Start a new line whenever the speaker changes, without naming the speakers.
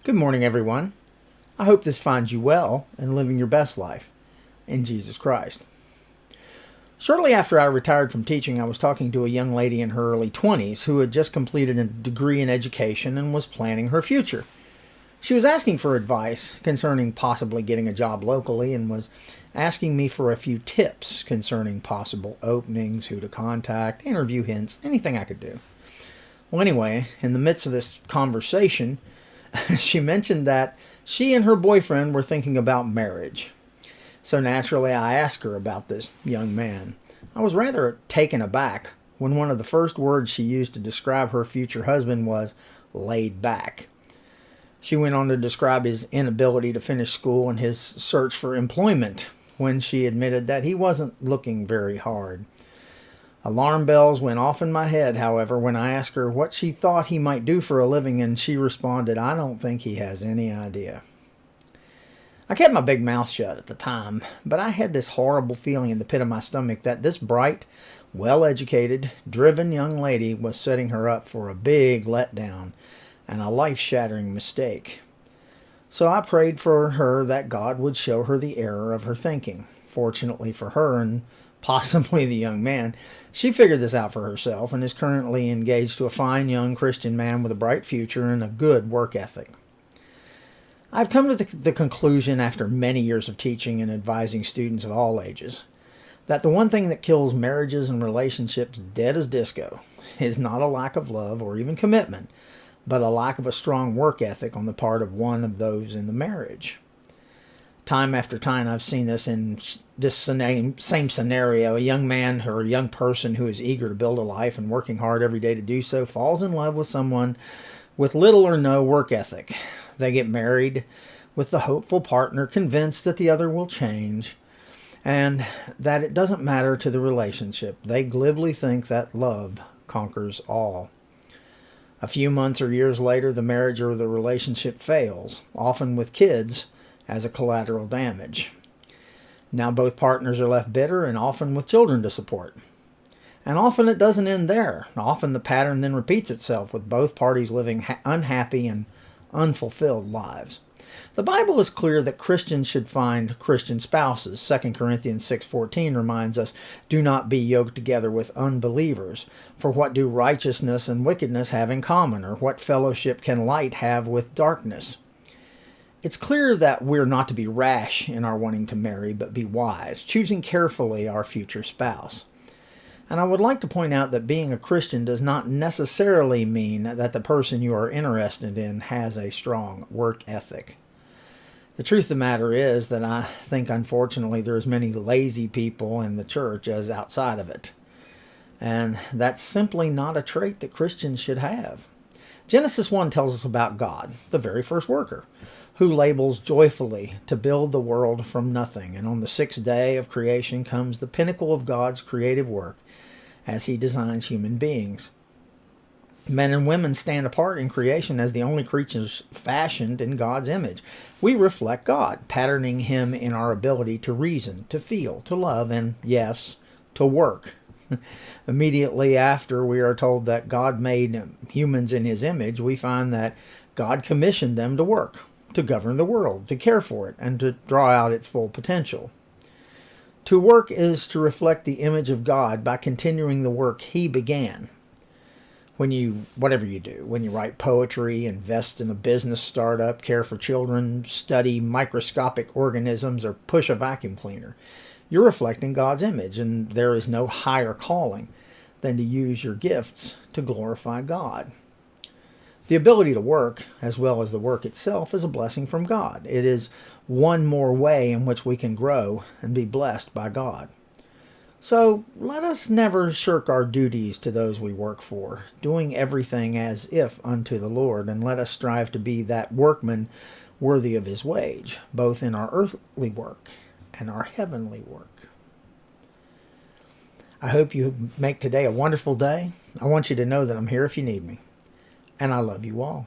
Good morning, everyone. I hope this finds you well and living your best life in Jesus Christ. Shortly after I retired from teaching, I was talking to a young lady in her early 20s who had just completed a degree in education and was planning her future. She was asking for advice concerning possibly getting a job locally and was asking me for a few tips concerning possible openings, who to contact, interview hints, anything I could do. Well, anyway, in the midst of this conversation, she mentioned that she and her boyfriend were thinking about marriage. So naturally, I asked her about this young man. I was rather taken aback when one of the first words she used to describe her future husband was laid back. She went on to describe his inability to finish school and his search for employment when she admitted that he wasn't looking very hard. Alarm bells went off in my head, however, when I asked her what she thought he might do for a living, and she responded, "I don't think he has any idea." I kept my big mouth shut at the time, but I had this horrible feeling in the pit of my stomach that this bright, well-educated, driven young lady was setting her up for a big letdown and a life-shattering mistake. So I prayed for her that God would show her the error of her thinking. Fortunately for her, and possibly the young man, she figured this out for herself and is currently engaged to a fine young Christian man with a bright future and a good work ethic. I've come to the conclusion after many years of teaching and advising students of all ages that the one thing that kills marriages and relationships dead as disco is not a lack of love or even commitment, but a lack of a strong work ethic on the part of one of those in the marriage. Time after time, I've seen this in this same scenario. A young man or a young person who is eager to build a life and working hard every day to do so falls in love with someone with little or no work ethic. They get married with the hopeful partner convinced that the other will change and that it doesn't matter to the relationship. They glibly think that love conquers all. A few months or years later, the marriage or the relationship fails, often with kids as a collateral damage. Now both partners are left bitter and often with children to support. And often it doesn't end there. Often the pattern then repeats itself with both parties living unhappy and unfulfilled lives. The Bible is clear that Christians should find Christian spouses. 2 Corinthians 6:14 reminds us, "Do not be yoked together with unbelievers. For what do righteousness and wickedness have in common? Or what fellowship can light have with darkness?" It's clear that we're not to be rash in our wanting to marry, but be wise, choosing carefully our future spouse. And I would like to point out that being a Christian does not necessarily mean that the person you are interested in has a strong work ethic. The truth of the matter is that I think, unfortunately, there are as many lazy people in the church as outside of it. And that's simply not a trait that Christians should have. Genesis 1 tells us about God, the very first worker, who labors joyfully to build the world from nothing. And on the sixth day of creation comes the pinnacle of God's creative work as he designs human beings. Men and women stand apart in creation as the only creatures fashioned in God's image. We reflect God, patterning him in our ability to reason, to feel, to love, and, yes, to work. Immediately after we are told that God made humans in his image, we find that God commissioned them to work, to govern the world, to care for it, and to draw out its full potential. To work is to reflect the image of God by continuing the work he began. Whatever you do, when you write poetry, invest in a business startup, care for children, study microscopic organisms, or push a vacuum cleaner, you're reflecting God's image, and there is no higher calling than to use your gifts to glorify God. The ability to work, as well as the work itself, is a blessing from God. It is one more way in which we can grow and be blessed by God. So let us never shirk our duties to those we work for, doing everything as if unto the Lord, and let us strive to be that workman worthy of his wage, both in our earthly work and our heavenly work. I hope you make today a wonderful day. I want you to know that I'm here if you need me, and I love you all.